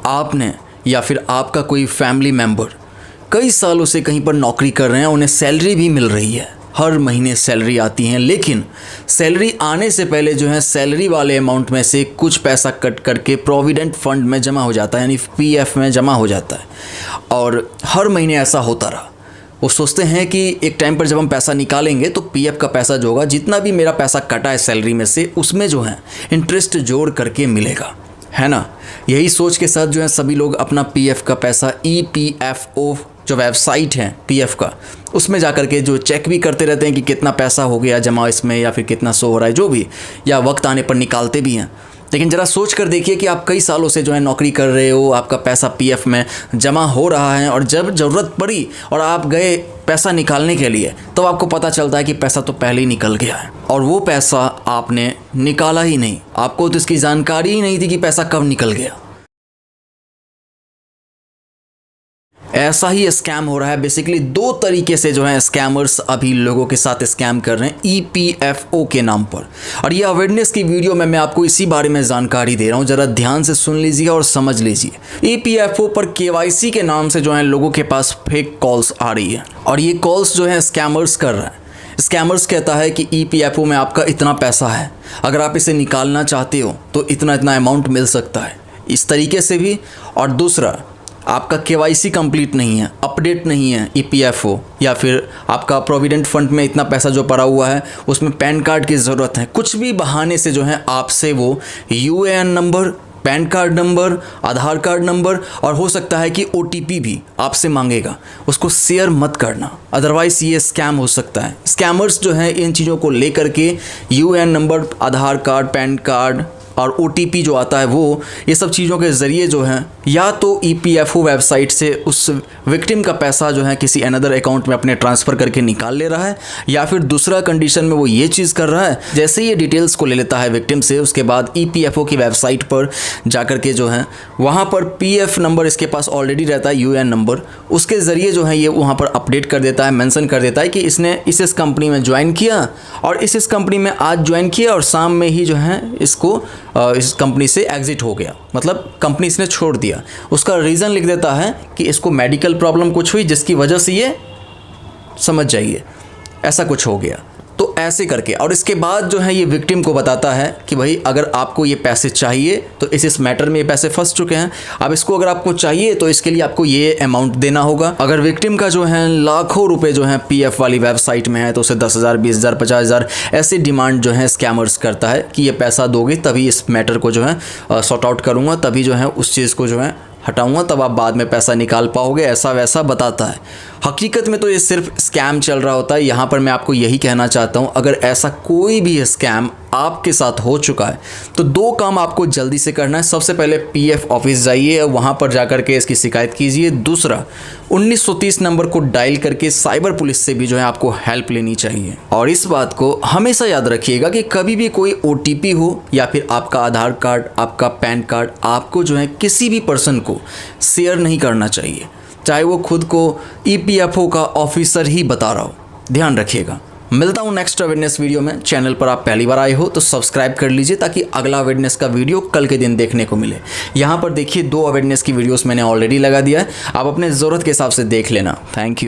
आपने या फिर आपका कोई फैमिली मेम्बर कई सालों से कहीं पर नौकरी कर रहे हैं, उन्हें सैलरी भी मिल रही है, हर महीने सैलरी आती है, लेकिन सैलरी आने से पहले जो है सैलरी वाले अमाउंट में से कुछ पैसा कट करके प्रोविडेंट फंड में जमा हो जाता है, यानी पीएफ में जमा हो जाता है। और हर महीने ऐसा होता रहा। वो सोचते हैं कि एक टाइम पर जब हम पैसा निकालेंगे तो पीएफ का पैसा जो होगा, जितना भी मेरा पैसा कटा है सैलरी में से, उसमें जो है इंटरेस्ट जोड़ करके मिलेगा, है ना। यही सोच के साथ जो है सभी लोग अपना पीएफ का पैसा ईपीएफओ जो वेबसाइट है पीएफ का, उसमें जा कर के जो चेक भी करते रहते हैं कि कितना पैसा हो गया जमा इसमें या फिर कितना शो हो रहा है, जो भी, या वक्त आने पर निकालते भी हैं। लेकिन ज़रा सोच कर देखिए कि आप कई सालों से जो है नौकरी कर रहे हो, आपका पैसा पीएफ में जमा हो रहा है, और जब ज़रूरत पड़ी और आप गए पैसा निकालने के लिए, तो आपको पता चलता है कि पैसा तो पहले ही निकल गया है और वो पैसा आपने निकाला ही नहीं। आपको तो इसकी जानकारी ही नहीं थी कि पैसा कब निकल गया। ऐसा ही स्कैम हो रहा है। बेसिकली दो तरीके से जो है स्कैमर्स अभी लोगों के साथ स्कैम कर रहे हैं ईपीएफओ के नाम पर, और ये अवेयरनेस की वीडियो में मैं आपको इसी बारे में जानकारी दे रहा हूँ। ज़रा ध्यान से सुन लीजिए और समझ लीजिए। ईपीएफओ पर केवाईसी के नाम से जो है लोगों के पास फेक कॉल्स आ रही है, और ये कॉल्स जो है स्कैमर्स कर रहे हैं। स्कैमर्स कहता है कि ईपीएफओ में आपका इतना पैसा है, अगर आप इसे निकालना चाहते हो तो इतना इतना अमाउंट मिल सकता है, इस तरीके से भी। और दूसरा, आपका केवाईसी कंप्लीट नहीं है, अपडेट नहीं है ईपीएफओ, या फिर आपका प्रोविडेंट फंड में इतना पैसा जो पड़ा हुआ है उसमें पैन कार्ड की ज़रूरत है। कुछ भी बहाने से जो है आपसे वो UAN number, PAN card number, Aadhaar card number, और हो सकता है कि ओटीपी भी आपसे मांगेगा। उसको शेयर मत करना, अदरवाइज़ ये स्कैम हो सकता है। स्कैमर्स जो है इन चीज़ों को लेकर के UAN number, Aadhaar card, pan card और ओटीपी जो आता है वो, ये सब चीज़ों के ज़रिए जो है या तो ईपीएफओ वेबसाइट से उस विक्टिम का पैसा जो है किसी अनदर अकाउंट में अपने ट्रांसफ़र करके निकाल ले रहा है, या फिर दूसरा कंडीशन में वो ये चीज़ कर रहा है, जैसे ये डिटेल्स को ले लेता है विक्टिम से, उसके बाद ईपीएफओ की वेबसाइट पर जाकर के जो है वहाँ पर पीएफ नंबर इसके पास ऑलरेडी रहता है, यूएएन नंबर, उसके ज़रिए जो है ये वहाँ पर अपडेट कर देता है, मेंशन कर देता है कि इसने इस कंपनी में ज्वाइन किया और इस कंपनी में आज ज्वाइन किया और शाम में ही जो है इसको इस कंपनी से एग्जिट हो गया, मतलब कंपनी इसने छोड़ दिया। उसका रीज़न लिख देता है कि इसको मेडिकल प्रॉब्लम कुछ हुई जिसकी वजह से ये, समझ जाइए, ऐसा कुछ हो गया। तो ऐसे करके, और इसके बाद जो है ये विक्टिम को बताता है कि भाई अगर आपको ये पैसे चाहिए तो इस मैटर में ये पैसे फंस चुके हैं, अब इसको अगर आपको चाहिए तो इसके लिए आपको ये अमाउंट देना होगा। अगर विक्टिम का जो है लाखों रुपए जो है पीएफ वाली वेबसाइट में है तो उसे 10,000, 20,000, 50,000 ऐसी डिमांड जो है स्कैमर्स करता है कि ये पैसा दोगे तभी इस मैटर को जो है सॉर्ट आउट करूँगा, तभी जो है उस चीज़ को जो है हटाऊंगा, तब आप बाद में पैसा निकाल पाओगे, ऐसा वैसा बताता है। हकीकत में तो ये सिर्फ स्कैम चल रहा होता है। यहाँ पर मैं आपको यही कहना चाहता हूँ, अगर ऐसा कोई भी स्कैम आपके साथ हो चुका है तो दो काम आपको जल्दी से करना है। सबसे पहले पीएफ ऑफिस जाइए और वहाँ पर जाकर के इसकी शिकायत कीजिए। दूसरा, 1930 नंबर को डायल करके साइबर पुलिस से भी जो है आपको हेल्प लेनी चाहिए। और इस बात को हमेशा याद रखिएगा कि कभी भी कोई ओटीपी हो या फिर आपका आधार कार्ड, आपका पैन कार्ड, आपको जो है किसी भी पर्सन को शेयर नहीं करना चाहिए, चाहे वो खुद को ईपीएफओ का ऑफिसर ही बता रहा हो। ध्यान रखिएगा। मिलता हूँ नेक्स्ट अवेयरनेस वीडियो में। चैनल पर आप पहली बार आए हो तो सब्सक्राइब कर लीजिए ताकि अगला अवेयरनेस का वीडियो कल के दिन देखने को मिले। यहाँ पर देखिए 2 अवेयरनेस की वीडियोस मैंने ऑलरेडी लगा दिया है, आप अपने ज़रूरत के हिसाब से देख लेना। Thank you.